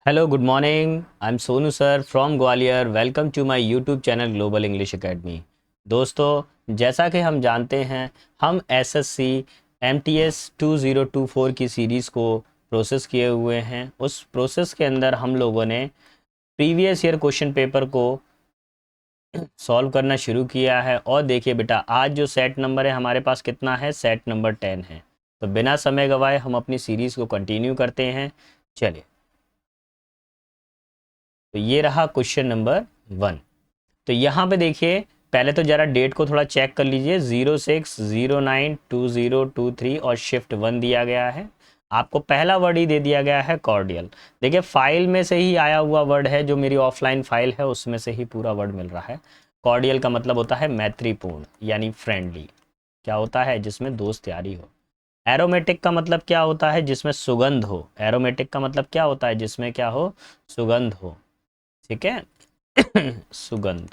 Hello good morning. I am Sonu sir from Gwalior. Welcome to my YouTube channel global English academy. दोस्तों, जैसा कि हम जानते हैं, हम एसएससी एमटीएस 2024 की सीरीज़ को प्रोसेस किए हुए हैं। उस प्रोसेस के अंदर हम लोगों ने प्रीवियस ईयर क्वेश्चन पेपर को सॉल्व करना शुरू किया है। और देखिए बेटा, आज जो सेट नंबर है हमारे पास कितना है? सेट नंबर 10 है। तो बिना समय गवाए हम अपनी सीरीज़ को कंटिन्यू करते हैं। चलिए, तो ये रहा क्वेश्चन नंबर 1। तो यहाँ पे देखिए, पहले तो जरा डेट को थोड़ा चेक कर लीजिए। 06092023 और शिफ्ट 1 दिया गया है। आपको पहला वर्ड ही दे दिया गया है कॉर्डियल। देखिए, फाइल में से ही आया हुआ वर्ड है, जो मेरी ऑफलाइन फाइल है उसमें से ही पूरा वर्ड मिल रहा है। कॉर्डियल का मतलब होता है मैत्रीपूर्ण यानी फ्रेंडली। क्या होता है? जिसमें दोस्त यारी हो। एरोमेटिक का मतलब क्या होता है? जिसमें सुगंध हो। एरोमेटिक का मतलब क्या होता है? जिसमें क्या हो? सुगंध हो। ठीक है। सुगंध।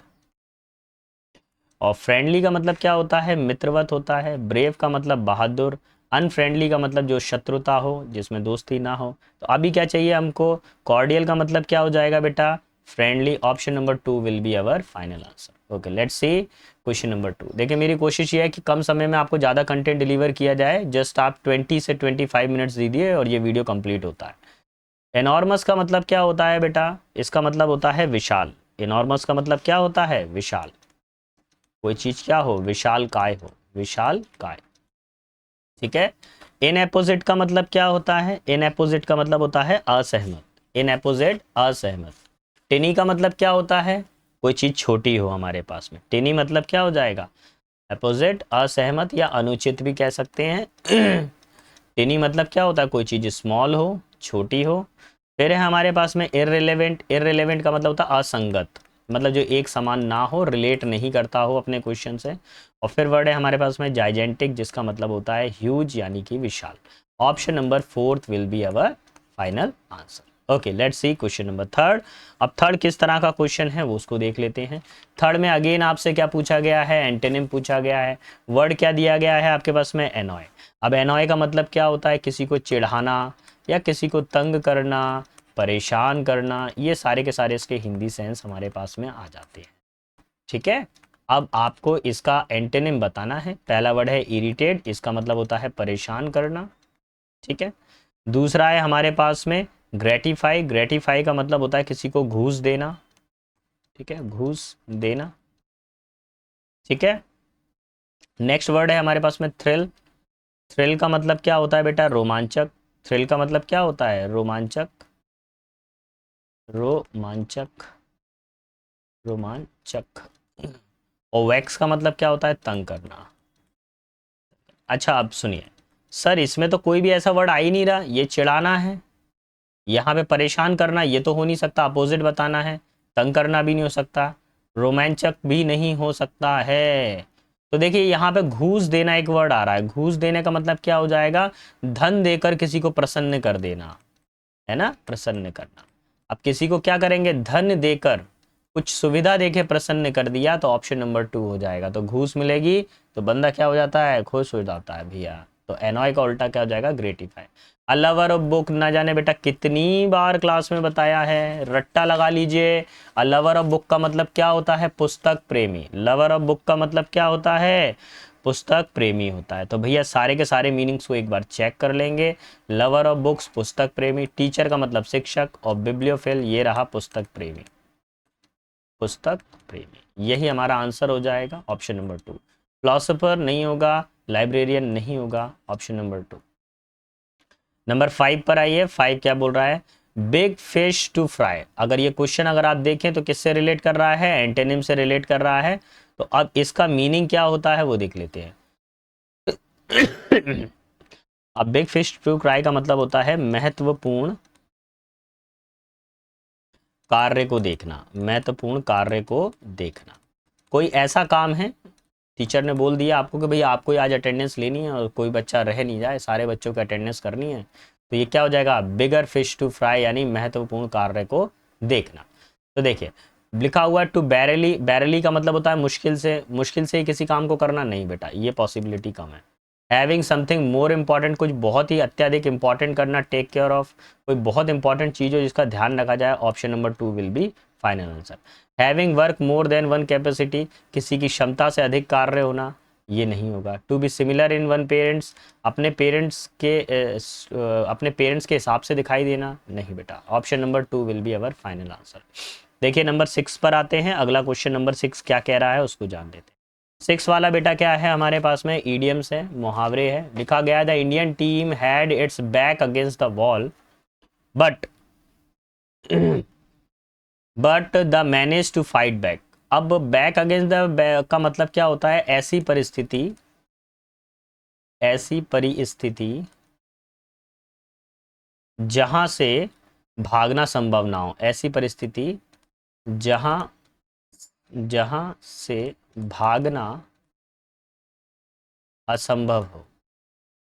और फ्रेंडली का मतलब क्या होता है? मित्रवत होता है। ब्रेव का मतलब बहादुर। अनफ्रेंडली का मतलब जो शत्रुता हो, जिसमें दोस्ती ना हो। तो अभी क्या चाहिए हमको? कॉर्डियल का मतलब क्या हो जाएगा बेटा? Friendly. Option number 2 will be our final answer. Okay, let's see question number 2। देखिए, मेरी कोशिश ये है कि कम समय में आपको ज़्यादा कंटेंट डिलीवर किया जाए। जस्ट आप 20 से 25 मिनट्स दीजिए और ये वीडियो कंप्लीट होता है। एनॉर्मस का मतलब क्या होता है बेटा? इसका मतलब होता है विशाल। एनॉर्मस का मतलब क्या होता है? विशाल। कोई चीज क्या हो? विशाल काय हो। विशाल काय। ठीक है। इन एपोजिट का मतलब क्या होता है? इन एपोजिट का मतलब होता है असहमत। इन एपोजिट असहमत। टिनी का मतलब क्या होता है? कोई चीज छोटी हो हमारे पास में। टिनी मतलब क्या हो जाएगा? अपोजिट असहमत या अनुचित भी कह सकते हैं। टिनी मतलब क्या होता है? कोई चीज स्मॉल हो, छोटी हो। फिर है हमारे पास में इररिलेवेंट। इररिलेवेंट का मतलब होता है असंगत, मतलब जो एक समान ना हो, रिलेट नहीं करता हो अपने क्वेश्चन से। और फिर वर्ड है हमारे पास में जाइजेंटिक, जिसका मतलब होता है ह्यूज यानी कि विशाल। Option number 4 will be our final answer. Okay, let's see question number 3। अब थर्ड किस तरह का क्वेश्चन है वो उसको देख लेते हैं। थर्ड में अगेन आपसे क्या पूछा गया है? एंटोनिम पूछा गया है। वर्ड क्या दिया गया है आपके पास में? एनॉय। अब एनॉय का मतलब क्या होता है? किसी को चिढ़ाना या किसी को तंग करना, परेशान करना। ये सारे के सारे इसके हिंदी सेंस हमारे पास में आ जाते हैं। ठीक है। अब आपको इसका एंटोनिम बताना है। पहला वर्ड है इरिटेट, इसका मतलब होता है परेशान करना। ठीक है। दूसरा है हमारे पास में ग्रेटिफाई। ग्रेटिफाई का मतलब होता है किसी को घूस देना। ठीक है, घूस देना। ठीक है। नेक्स्ट वर्ड है हमारे पास में थ्रिल। थ्रिल का मतलब क्या होता है बेटा? रोमांचक। थ्रिल का मतलब क्या होता है? रोमांचक। रोमांचक। रोमांचक। और वैक्स का मतलब क्या होता है? तंग करना। अच्छा, अब सुनिए सर, इसमें तो कोई भी ऐसा वर्ड आ ही नहीं रहा। ये चिढ़ाना है, यहाँ पे परेशान करना ये तो हो नहीं सकता, अपोजिट बताना है। तंग करना भी नहीं हो सकता, रोमांचक भी नहीं हो सकता है। तो देखिए, यहाँ पे घूस देना एक वर्ड आ रहा है। घूस देने का मतलब क्या हो जाएगा? धन देकर किसी को प्रसन्न कर देना, है ना? प्रसन्न करना। अब किसी को क्या करेंगे? धन देकर, कुछ सुविधा देके प्रसन्न कर दिया, तो ऑप्शन नंबर 2 हो जाएगा। तो घूस मिलेगी तो बंदा क्या हो जाता है? खुश हो जाता है भैया। तो एनॉय का उल्टा क्या हो जाएगा? Gratify. A lover of book, ना जाने बेटा कितनी बार क्लास में बताया है, रट्टा लगा लीजिए। अ लवर ऑफ बुक का मतलब क्या होता है? पुस्तक प्रेमी। लवर ऑफ बुक का मतलब क्या होता है? पुस्तक प्रेमी होता है। तो भैया सारे के सारे मीनिंग्स को एक बार चेक कर लेंगे। लवर ऑफ बुक्स पुस्तक प्रेमी, टीचर का मतलब शिक्षक, और बिब्लियोफिल ये रहा पुस्तक प्रेमी। पुस्तक प्रेमी, यही हमारा आंसर हो जाएगा ऑप्शन नंबर 2। फिलोसोफर नहीं होगा, लाइब्रेरियन नहीं होगा, ऑप्शन नंबर 2। नंबर 5 पर आइए। 5 क्या बोल रहा है? Big fish to fry. अगर ये क्वेश्चन अगर आप देखें तो किससे रिलेट कर रहा है? एंटेनिम से रिलेट कर रहा है। तो अब इसका मीनिंग क्या होता है वो देख लेते हैं। अब बिग फिश टू फ्राई का मतलब होता है महत्वपूर्ण कार्य को देखना। महत्वपूर्ण कार्य को देखना। कोई ऐसा काम है, टीचर ने बोल दिया आपको कि भाई आपको आज अटेंडेंस लेनी है और कोई बच्चा रह नहीं जाए, सारे बच्चों की अटेंडेंस करनी है। तो ये क्या हो जाएगा? बिगर फिश टू फ्राई यानी महत्वपूर्ण कार्य को देखना। तो देखिए, लिखा हुआ है टू बैरली। बैरली का मतलब होता है मुश्किल से। मुश्किल से ही किसी काम को करना नहीं बेटा, ये पॉसिबिलिटी कम है। हैविंग समथिंग मोर इम्पॉर्टेंट, कुछ बहुत ही अत्यधिक इंपॉर्टेंट करना, टेक केयर ऑफ, कोई बहुत इंपॉर्टेंट चीज़ हो जिसका ध्यान रखा जाए, option number 2 will B final answer. Having work more than one capacity, किसी की क्षमता से अधिक कार्य होना, ये नहीं होगा। To be similar in one parents, अपने पेरेंट्स के हिसाब से दिखाई देना, नहीं बेटा, option number 2 will be our final answer. देखिए नंबर 6 पर आते हैं, अगला क्वेश्चन नंबर 6 क्या कह रहा है उसको जान लेते हैं। 6 वाला बेटा क्या है हमारे पास में, ईडियम्स है, मुहावरे है। लिखा गया the Indian team had its back against the wall but but the manage to fight back. अब बैक अगेंस्ट द का मतलब क्या होता है, ऐसी परिस्थिति जहां से भागना संभव ना हो, ऐसी परिस्थिति जहां जहां से भागना असंभव हो,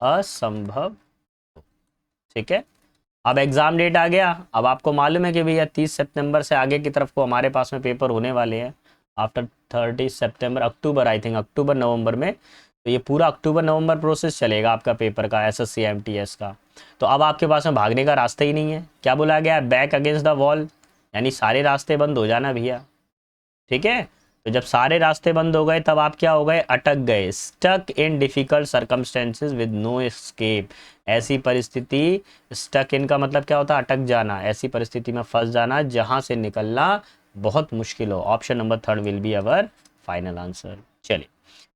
असंभव, ठीक है। अब एग्जाम डेट आ गया, अब आपको मालूम है कि भैया 30 सितंबर से आगे की तरफ को हमारे पास में पेपर होने वाले हैं, after 30 September, October, I think अक्टूबर नवंबर में, तो ये पूरा अक्टूबर नवंबर प्रोसेस चलेगा आपका पेपर का, एसएससी एमटीएस का। तो अब आपके पास में भागने का रास्ता ही नहीं है। क्या बोला गया है, बैक अगेंस्ट द वॉल, यानी सारे रास्ते बंद हो जाना भैया, ठीक है। तो जब सारे रास्ते बंद हो गए तब आप क्या हो गए, अटक गए, stuck in difficult circumstances with no escape. ऐसी परिस्थिति, स्टक इन का मतलब क्या होता है, अटक जाना, ऐसी परिस्थिति में फंस जाना जहां से निकलना बहुत मुश्किल हो। Option number 3 will be our final answer. चलिए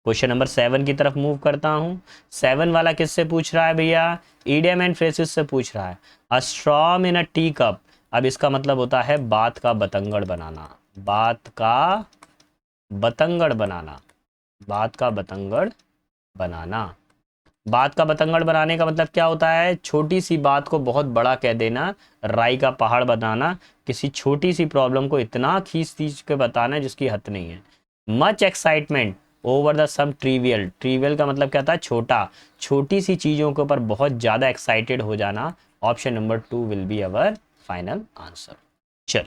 क्वेश्चन नंबर 7 की तरफ मूव करता हूं। 7 वाला किससे पूछ रहा है भैया, इडियम एंड फ्रेजेस से पूछ रहा है। अ स्ट्रॉम इन अ टी कप, अब इसका मतलब होता है बात का बतंगड़ बनाना, बात का बतंगड़ बनाना, बात का बतंगड़ बनाना। बात का बतंगड़ बनाने का मतलब क्या होता है, छोटी सी बात को बहुत बड़ा कह देना, राई का पहाड़ बनाना, किसी छोटी सी प्रॉब्लम को इतना खींच खींच के बताना जिसकी हद नहीं है। Much excitement over the some trivial, trivial का मतलब क्या था, छोटा, छोटी सी चीज़ों के ऊपर बहुत ज़्यादा एक्साइटेड हो जाना। Option number 2 will be our final answer. चल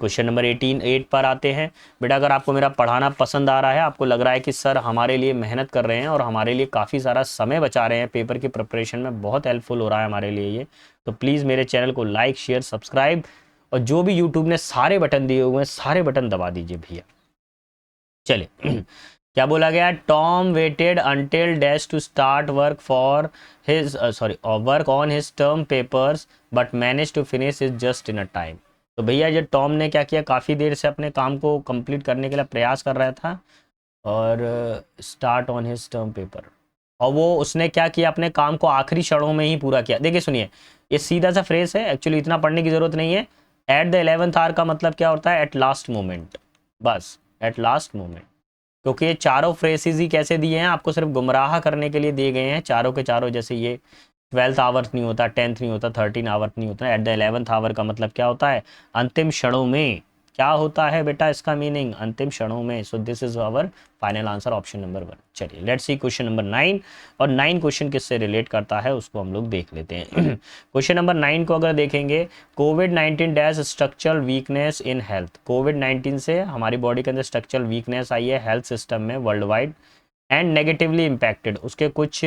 क्वेश्चन नंबर 8 पर आते हैं। बेटा अगर आपको मेरा पढ़ाना पसंद आ रहा है, आपको लग रहा है कि सर हमारे लिए मेहनत कर रहे हैं और हमारे लिए काफ़ी सारा समय बचा रहे हैं, पेपर की प्रिपरेशन में बहुत हेल्पफुल हो रहा है हमारे लिए ये, तो प्लीज़ मेरे चैनल को लाइक शेयर सब्सक्राइब, और जो भी यूट्यूब ने सारे बटन दिए हुए हैं सारे बटन दबा दीजिए भैया। चलिए क्या बोला गया, Tom waited until dash to start work for his work on his term papers but manage to finish is just in a time. तो भैया ये टॉम ने क्या किया, काफ़ी देर से अपने काम को कंप्लीट करने के लिए प्रयास कर रहा था, और start on his term paper, और वो उसने क्या किया, अपने काम को आखिरी क्षणों में ही पूरा किया। देखिए सुनिए, ये सीधा सा फ्रेज है, एक्चुअली इतना पढ़ने की ज़रूरत नहीं है। एट द 11th आवर का मतलब क्या होता है, एट लास्ट मोमेंट, बस एट लास्ट मोमेंट, क्योंकि ये चारों फ्रेसेस ही कैसे दिए हैं, आपको सिर्फ गुमराह करने के लिए दिए गए हैं चारों के चारों। जैसे ये 12th आवर नहीं होता, 10th नहीं होता, 13 आवर नहीं होता, एट द 11th आवर का मतलब क्या होता है, अंतिम क्षणों में। क्या होता है बेटा इसका मीनिंग, अंतिम क्षणों में। So this is our final answer, option number 1। चलिए लेट्स सी क्वेश्चन नंबर 9, और 9 क्वेश्चन किससे रिलेट करता है उसको हम लोग देख लेते हैं। क्वेश्चन नंबर 9 को अगर देखेंगे, कोविड-19 dash structural weakness in health, कोविड-19 से हमारी बॉडी के अंदर स्ट्रक्चरल वीकनेस आई है हेल्थ सिस्टम में worldwide, and negatively impacted, उसके कुछ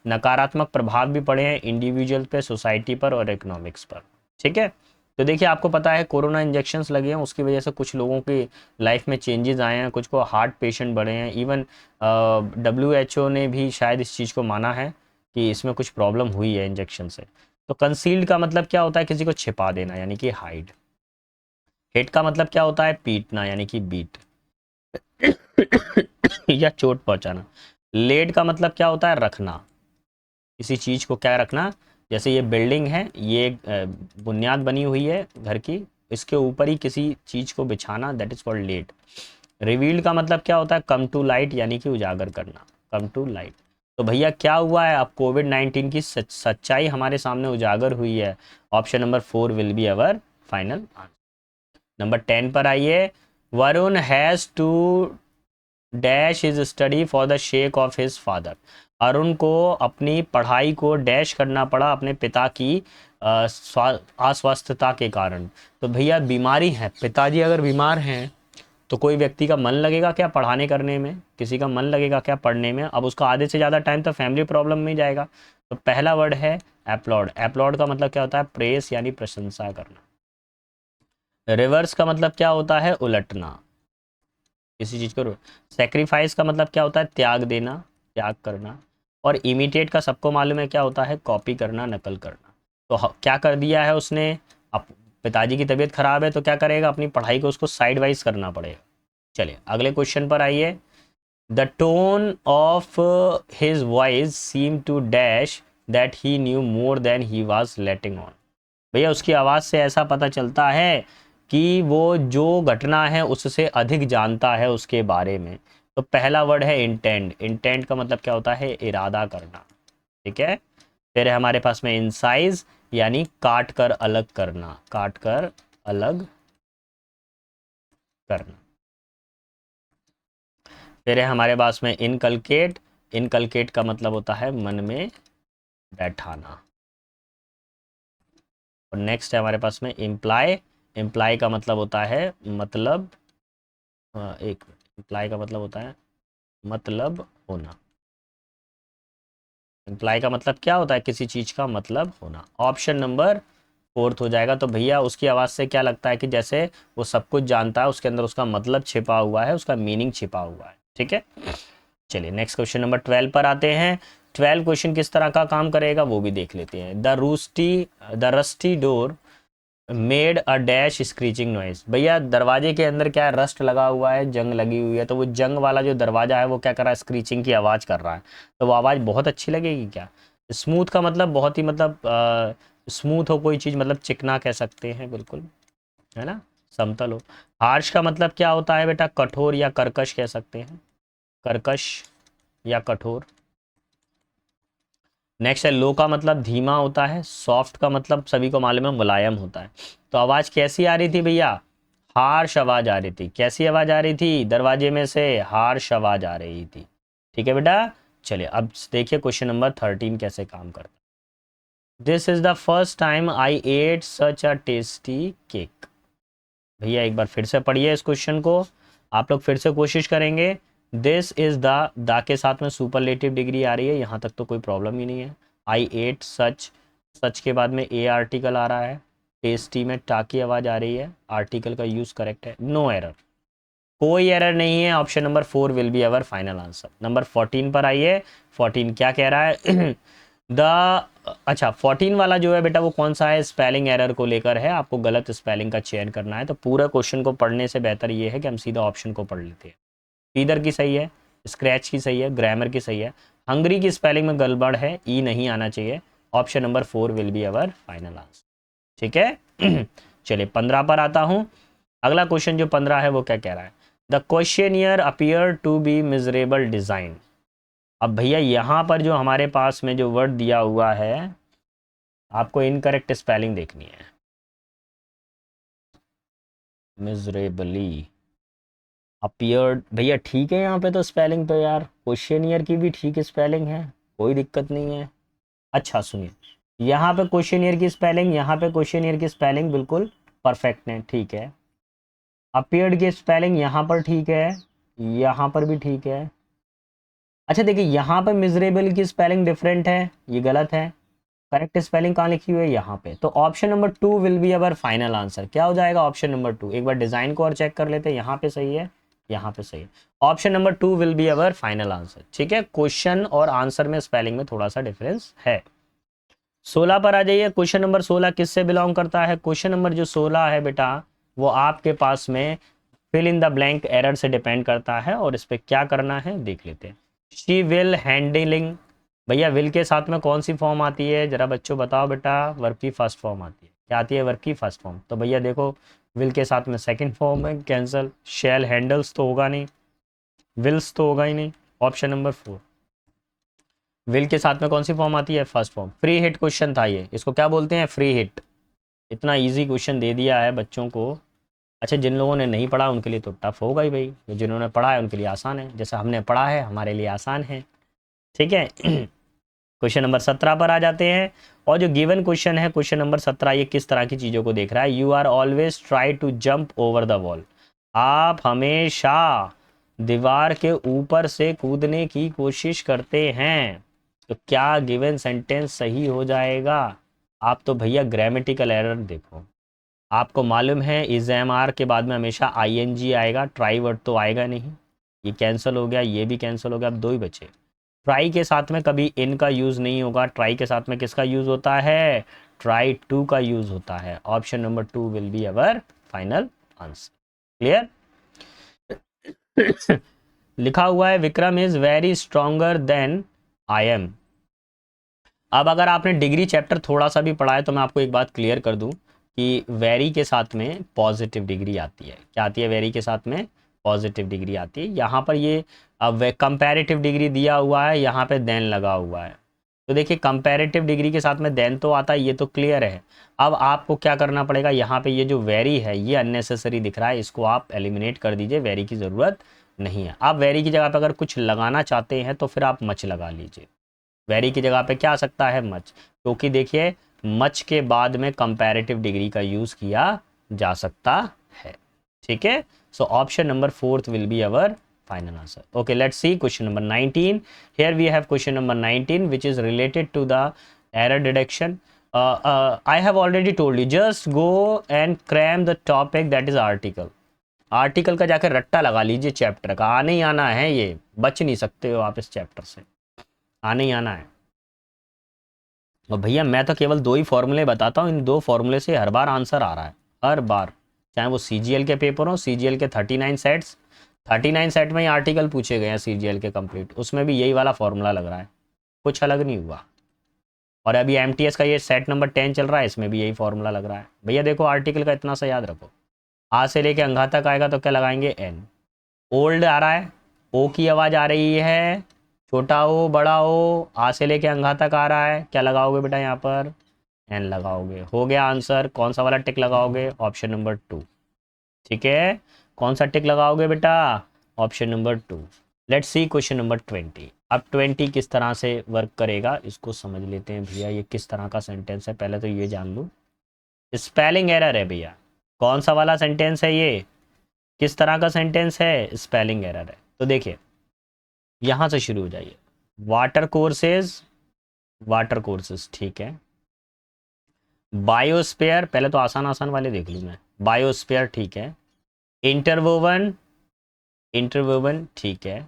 नकारात्मक प्रभाव भी पड़े हैं इंडिविजुअल पे, सोसाइटी पर और इकोनॉमिक्स पर, ठीक है। तो देखिए आपको पता है कोरोना इंजेक्शंस लगे हैं, उसकी वजह से कुछ लोगों की लाइफ में चेंजेस आए हैं, कुछ को हार्ट पेशेंट बढ़े हैं, इवन WHO ने भी शायद इस चीज़ को माना है कि इसमें कुछ प्रॉब्लम हुई है इंजेक्शन से। तो कंसील्ड का मतलब क्या होता है, किसी को छिपा देना यानी कि हाइड। हिट का मतलब क्या होता है, पीटना यानी कि बीट या चोट पहुंचाना। लेड का मतलब क्या होता है, रखना, किसी चीज को क्या रखना, जैसे ये बिल्डिंग है, ये बुनियाद बनी हुई है घर की, इसके ऊपर ही किसी चीज को बिछाना, that is called laid. Revealed का मतलब क्या होता है, कम टू लाइट यानी कि उजागर करना, कम टू लाइट। तो भैया क्या हुआ है, अब कोविड-19 की सच्चाई हमारे सामने उजागर हुई है। Option number 4 will be our final answer. Number 10 पर आइए, Varun has to dash is study for the shake of his father. Arun को अपनी पढ़ाई को डैश करना पड़ा अपने पिता की अस्वस्थता के कारण। तो भैया बीमारी है, पिताजी अगर बीमार हैं तो कोई व्यक्ति का मन लगेगा क्या पढ़ाने करने में, किसी का मन लगेगा क्या पढ़ने में, अब उसका आधे से ज़्यादा टाइम तो फैमिली प्रॉब्लम में ही जाएगा। तो पहला वर्ड है एप्लॉड। एप्लॉड का मतलब क्या होता है, प्रेस यानी प्रशंसा करना। रिवर्स का मतलब क्या होता है, उलटना, किसी चीज़ को। सेक्रीफाइस का मतलब क्या होता है, त्याग देना, त्याग करना। और इमिटेट का सबको मालूम है क्या होता है, कॉपी करना, नकल करना। तो क्या कर दिया है उसने, अब पिताजी की तबीयत खराब है तो क्या करेगा, अपनी पढ़ाई को उसको साइड वाइज करना पड़ेगा। चलिए अगले क्वेश्चन पर आइए। The tone of his voice seem to dash that he knew more than he was letting on. भैया उसकी आवाज़ से ऐसा पता चलता है कि वो जो घटना है उससे अधिक जानता है उसके बारे में। तो पहला वर्ड है इंटेंट। इंटेंट का मतलब क्या होता है, इरादा करना, ठीक है। फिर है हमारे पास में इंसाइज यानी काट कर अलग करना, काट कर अलग करना। फिर है हमारे पास में इनकलकेट। इनकलकेट का मतलब होता है मन में बैठाना। और नेक्स्ट है हमारे पास में इम्प्लाई। इम्प्लाई का मतलब होता है मतलब, एक इम्प्लाई का मतलब होता है मतलब होना। इम्प्लाई का मतलब क्या होता है, किसी चीज का मतलब होना। ऑप्शन नंबर फोर्थ हो जाएगा। तो भैया उसकी आवाज़ से क्या लगता है कि जैसे वो सब कुछ जानता है, उसके अंदर उसका मतलब छिपा हुआ है, उसका मीनिंग छिपा हुआ है, ठीक है। चलिए नेक्स्ट क्वेश्चन नंबर 12 पर आते हैं। 12 क्वेश्चन किस तरह का काम करेगा वो भी देख लेते हैं। The rusty door made a dash screeching noise. भैया दरवाजे के अंदर क्या है, रस्ट लगा हुआ है, जंग लगी हुई है, तो वो जंग वाला जो दरवाजा है वो क्या कर रहा है, स्क्रीचिंग की आवाज़ कर रहा है। तो वो आवाज़ बहुत अच्छी लगेगी क्या। स्मूथ का मतलब बहुत ही मतलब स्मूथ हो कोई चीज़, मतलब चिकना कह सकते हैं, बिल्कुल, है ना, समतल हो। हार्श का मतलब क्या होता है बेटा, कठोर या कर्कश कह सकते हैं, कर्कश या कठोर। नेक्स्ट है लो का मतलब धीमा होता है। सॉफ्ट का मतलब सभी को मालूम है मुलायम होता है। तो आवाज़ कैसी आ रही थी भैया, हार्श आवाज़ आ रही थी। कैसी आवाज़ आ रही थी, दरवाजे में से हार्श आवाज़ आ रही थी, ठीक है बेटा। चलिए अब देखिए क्वेश्चन नंबर 13 कैसे काम करता है। This is the first time I at such a tasty cake. भैया एक बार फिर से पढ़िए इस क्वेश्चन को, आप लोग फिर से कोशिश करेंगे। दिस इज द के साथ में सुपरलेटिव डिग्री आ रही है, यहाँ तक तो कोई प्रॉब्लम ही नहीं है। आई एट सच, सच के बाद में ए आर्टिकल आ रहा है। टेस्टी में टा की आवाज़ आ रही है, आर्टिकल का यूज़ करेक्ट है, नो एरर, कोई एरर नहीं है। Option number 4 will be our final answer. Number 14 पर आइए। 14 क्या कह रहा है द, अच्छा 14 वाला जो है बेटा वो कौन सा है, स्पेलिंग एरर को लेकर है, आपको गलत स्पेलिंग का चयन करना है। तो पूरा क्वेश्चन को पढ़ने से बेहतर ये है कि हम सीधा ऑप्शन को पढ़ लेते हैं। ईदर की सही है, स्क्रैच की सही है, ग्रामर की सही है। हंगरी की स्पेलिंग में गड़बड़ है, ई नहीं आना चाहिए। Option number 4 will be our final answer, ठीक है। चलिए 15 पर आता हूँ। अगला क्वेश्चन जो 15 है वो क्या कह रहा है, the questionnaire appear to be miserable design. अब भैया यहाँ पर जो हमारे पास में जो वर्ड दिया हुआ है, आपको इनकरेक्ट स्पेलिंग देखनी है। मिजरेबली अपीयर्ड, भैया ठीक है यहाँ पे तो स्पेलिंग, तो यार क्वेश्चनियर की भी ठीक स्पेलिंग है, कोई दिक्कत नहीं है। अच्छा सुनिए, यहाँ पे क्वेश्चनियर की स्पेलिंग, यहाँ पे क्वेश्चनियर की स्पेलिंग बिल्कुल परफेक्ट है, ठीक है। अपीयर्ड की स्पेलिंग यहाँ पर ठीक है, यहाँ पर भी ठीक है। अच्छा देखिए यहाँ पर मिजरेबल की स्पेलिंग डिफरेंट है, ये गलत है। करेक्ट स्पेलिंग कहाँ लिखी हुई है, यहाँ पे। तो option number 2 will be our final answer. क्या हो जाएगा ऑप्शन नंबर 2, एक बार डिजाइन को और चेक कर लेते हैं, यहाँ पे सही है, यहाँ पे सही है। Option number 2 will be our final answer, ठीक है। क्वेश्चन और आंसर में स्पेलिंग में थोड़ा सा डिफरेंस है। 16 पर आ जाइए। क्वेश्चन नंबर 16 किससे बिलोंग करता है, क्वेश्चन नंबर जो 16 है बेटा वो आपके पास में fill in the blank error से डिपेंड करता है, और इस पर क्या करना है देख लेते हैं। शी विल हैंडलिंग, भैया विल के साथ में कौन सी फॉर्म आती है जरा बच्चों बताओ बेटा, वर्ब की फर्स्ट फॉर्म आती है, क्या आती है, वर्ब की फर्स्ट फॉर्म। तो भैया देखो विल के साथ में सेकंड फॉर्म है, कैंसल। शैल हैंडल्स तो होगा नहीं, विल्स तो होगा ही नहीं। ऑप्शन नंबर 4, विल के साथ में कौन सी फॉर्म आती है, first form. Free hit question था ये, इसको क्या बोलते हैं, फ्री हिट। इतना इजी क्वेश्चन दे दिया है बच्चों को। अच्छा जिन लोगों ने नहीं पढ़ा उनके लिए तो टफ होगा ही भाई, जिन्होंने पढ़ा है उनके लिए आसान है, जैसा हमने पढ़ा है हमारे लिए आसान है, ठीक है। क्वेश्चन नंबर 17 पर आ जाते हैं। और जो गिवन क्वेश्चन है क्वेश्चन नंबर 17, ये किस तरह की चीज़ों को देख रहा है, you are always try to jump over the wall. आप हमेशा दीवार के ऊपर से कूदने की कोशिश करते हैं, तो क्या गिवन सेंटेंस सही हो जाएगा? आप तो भैया ग्रामेटिकल एरर देखो। आपको मालूम है इज एम आर के बाद में हमेशा आई एन जी आएगा, ट्राई वर्ड तो आएगा नहीं। ये कैंसिल हो गया, ये भी कैंसिल हो गया, अब दो ही बचे। ट्राई के साथ में कभी इन का यूज़ नहीं होगा, ट्राई के साथ में किसका यूज़ होता है? ट्राई टू का यूज़ होता है। Option number 2 will be our final answer. Clear? लिखा हुआ है Vikram is very stronger than I am. अब अगर आपने डिग्री चैप्टर थोड़ा सा भी पढ़ा है तो मैं आपको एक बात क्लियर कर दूं कि वेरी के साथ में पॉजिटिव डिग्री आती है। क्या आती है? वेरी के साथ में पॉजिटिव डिग्री आती है। यहाँ पर ये अब कंपैरेटिव डिग्री दिया हुआ है, यहाँ पे देन लगा हुआ है। तो देखिए कंपैरेटिव डिग्री के साथ में देन तो आता है, ये तो क्लियर है। अब आपको क्या करना पड़ेगा, यहाँ पे ये जो वेरी है ये अननेसेसरी दिख रहा है, इसको आप एलिमिनेट कर दीजिए, वेरी की ज़रूरत नहीं है। आप वेरी की जगह पर अगर कुछ लगाना चाहते हैं तो फिर आप मच लगा लीजिए। वेरी की जगह पे क्या आ सकता है? मच, क्योंकि देखिए मच के बाद में कंपैरेटिव डिग्री का यूज किया जा सकता है। ठीक है, so option number 4 will be our final answer. Okay, let's see question number 19। Here we have question number 19 which is related to the error detection. I have already told you, just go and cram the topic that is article. Article का जाकर रट्टा लगा लीजिए, chapter का आने ही आना है, ये बच नहीं सकते हो आप इस चैप्टर से, आने ही आना है। और भैया मैं तो केवल 2 ही फॉर्मूले बताता हूँ, इन 2 फॉर्मूले से हर बार आंसर आ रहा है, हर बार, चाहे वो सीजीएल के पेपर हो। सीजीएल के 39 सेट्स, 39 सेट में ही आर्टिकल पूछे गए हैं सीजीएल के कंप्लीट, उसमें भी यही वाला फॉर्मूला लग रहा है, कुछ अलग नहीं हुआ। और अभी एमटीएस का ये सेट नंबर 10 चल रहा है, इसमें भी यही फॉर्मूला लग रहा है। भैया देखो आर्टिकल का इतना सा याद रखो, आ से लेके अंघा तक आएगा तो क्या लगाएंगे? एन। ओल्ड आ रहा है, ओ की आवाज़ आ रही है, छोटा ओ बड़ा ओ, आ से लेके अंघा तक आ रहा है, क्या लगाओगे बेटा यहाँ पर? एन लगाओगे। हो गया आंसर। कौन सा वाला टिक लगाओगे? Option number 2। ठीक है, कौन सा टिक लगाओगे बेटा? Option number 2। Let's see question number 20। अब 20 किस तरह से वर्क करेगा इसको समझ लेते हैं भैया। ये किस तरह का सेंटेंस है पहले तो ये जान लो। स्पेलिंग एरर है भैया। कौन सा वाला सेंटेंस है ये? किस तरह का सेंटेंस है? स्पेलिंग एरर है। तो देखिए यहाँ से शुरू हो जाइए। वाटर कोर्सेज, वाटर कोर्सेज, ठीक है। बायोस्फीयर, पहले तो आसान आसान वाले देख लूँ मैं। बायोस्फीयर, ठीक है। इंटरवोवन, इंटरवोवन, ठीक है।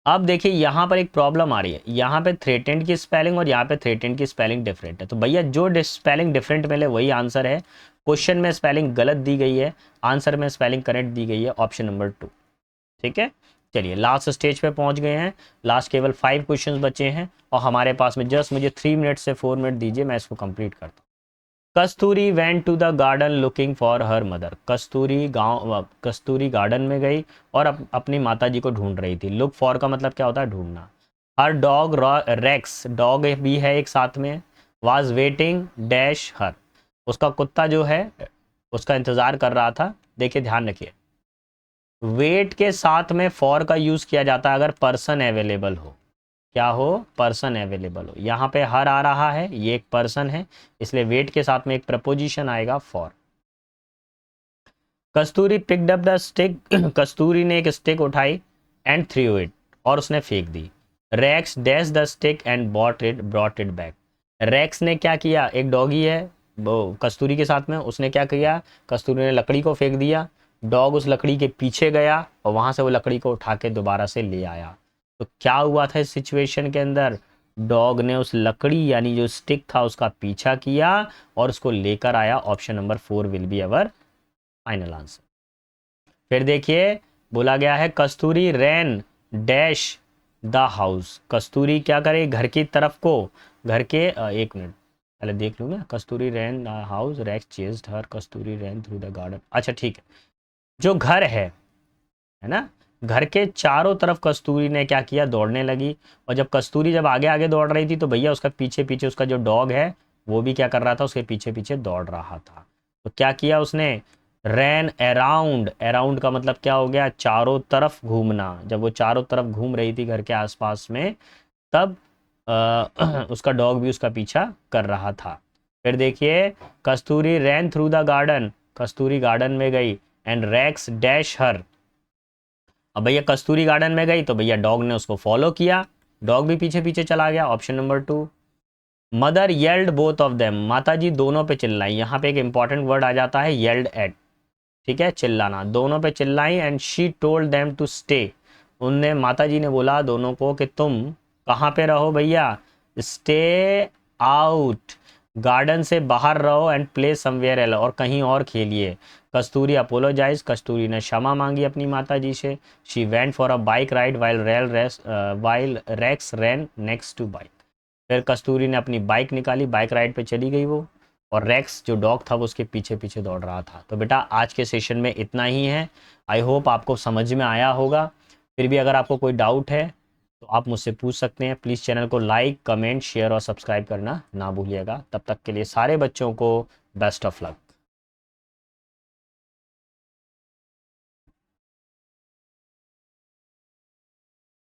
अब देखिए यहाँ पर एक प्रॉब्लम आ रही है, यहाँ पे थ्रेटेंड की स्पेलिंग और यहाँ पे थ्रेटेंड की स्पेलिंग डिफरेंट है। तो भैया जो स्पेलिंग डिफरेंट मिले वही आंसर है। क्वेश्चन में स्पेलिंग गलत दी गई है, आंसर में स्पेलिंग करेक्ट दी गई है, ऑप्शन नंबर 2। ठीक है, चलिए लास्ट स्टेज पे पहुंच गए हैं। लास्ट केवल 5 क्वेश्चंस बचे हैं और हमारे पास में जस्ट मुझे 3 मिनट से 4 मिनट दीजिए, मैं इसको कंप्लीट करता हूँ। Kasturi went to the garden looking for her mother. Kasturi garden में गई और अपनी माता जी को ढूंढ रही थी। लुक फॉर का मतलब क्या होता है? ढूंढना। हर डॉग रेक्स, डॉग भी है एक साथ में, वाज वेटिंग डैश हर, उसका कुत्ता जो है उसका इंतजार कर रहा था। देखिए ध्यान रखिए, वेट के साथ में फॉर का यूज किया जाता है अगर पर्सन अवेलेबल हो। क्या हो? पर्सन अवेलेबल हो। यहाँ पे हर आ रहा है, ये एक पर्सन है, इसलिए वेट के साथ में एक प्रपोजिशन आएगा for. Kasturi picked up the stick, Kasturi ने एक स्टिक उठाई एंड थ्रू इट, और उसने फेंक दी। Rex dash the stick and brought it back. Rex ने क्या किया? एक डॉगी है वो कस्तूरी के साथ में, उसने क्या किया? कस्तूरी ने लकड़ी को फेंक दिया, डॉग उस लकड़ी के पीछे गया और वहां से वो लकड़ी को उठा के दोबारा से ले आया। तो क्या हुआ था इस सिचुएशन के अंदर? डॉग ने उस लकड़ी यानी जो स्टिक था उसका पीछा किया और उसको लेकर आया। Option number 4 will be our final answer. फिर देखिए बोला गया है कस्तूरी रैन डैश द हाउस। कस्तूरी क्या करे? घर की तरफ को, घर के एक मिनट पहले देख लूँ मैं। Kasturi ran the house, Rex chased her, Kasturi ran through the garden. अच्छा ठीक है, जो घर है ना, घर के चारों तरफ कस्तूरी ने क्या किया? दौड़ने लगी। और जब कस्तूरी जब आगे आगे दौड़ रही थी तो भैया उसका पीछे पीछे उसका जो डॉग है वो भी क्या कर रहा था? उसके पीछे पीछे दौड़ रहा था। तो क्या किया उसने? रैन अराउंड, अराउंड का मतलब क्या हो गया? चारों तरफ घूमना। जब वो चारों तरफ घूम रही थी घर के आसपास में, तब उसका डॉग भी उसका पीछा कर रहा था। फिर देखिए Kasturi ran through the garden, Kasturi garden में गई एंड रेक्स डैश हर। अब भैया कस्तूरी गार्डन में गई तो भैया डॉग ने उसको फॉलो किया, डॉग भी पीछे पीछे चला गया, option number 2। Mother yelled both of them, माता जी दोनों पे चिल्लाई, यहाँ पे एक इंपॉर्टेंट वर्ड आ जाता है येल्ड एट, ठीक है, चिल्लाना, दोनों पे चिल्लाई। And she told them to stay, उनने माता जी ने बोला दोनों को कि तुम कहाँ पे रहो भैया, स्टे आउट, गार्डन से बाहर रहो, एंड प्ले समवेयर एल, और कहीं और खेलिए। कस्तूरी अपोलोजाइज, कस्तूरी ने क्षमा मांगी अपनी माता जी से। She went for a bike ride while Rex ran next to bike, फिर कस्तूरी ने अपनी बाइक निकाली, बाइक राइड पे चली गई वो, और रेक्स जो डॉग था वो उसके पीछे पीछे दौड़ रहा था। तो बेटा आज के सेशन में इतना ही है, आई होप आपको समझ में आया होगा। फिर भी अगर आपको कोई डाउट है तो आप मुझसे पूछ सकते हैं। प्लीज़ चैनल को लाइक, कमेंट, शेयर और सब्सक्राइब करना ना भूलिएगा। तब तक के लिए सारे बच्चों को बेस्ट ऑफ लक।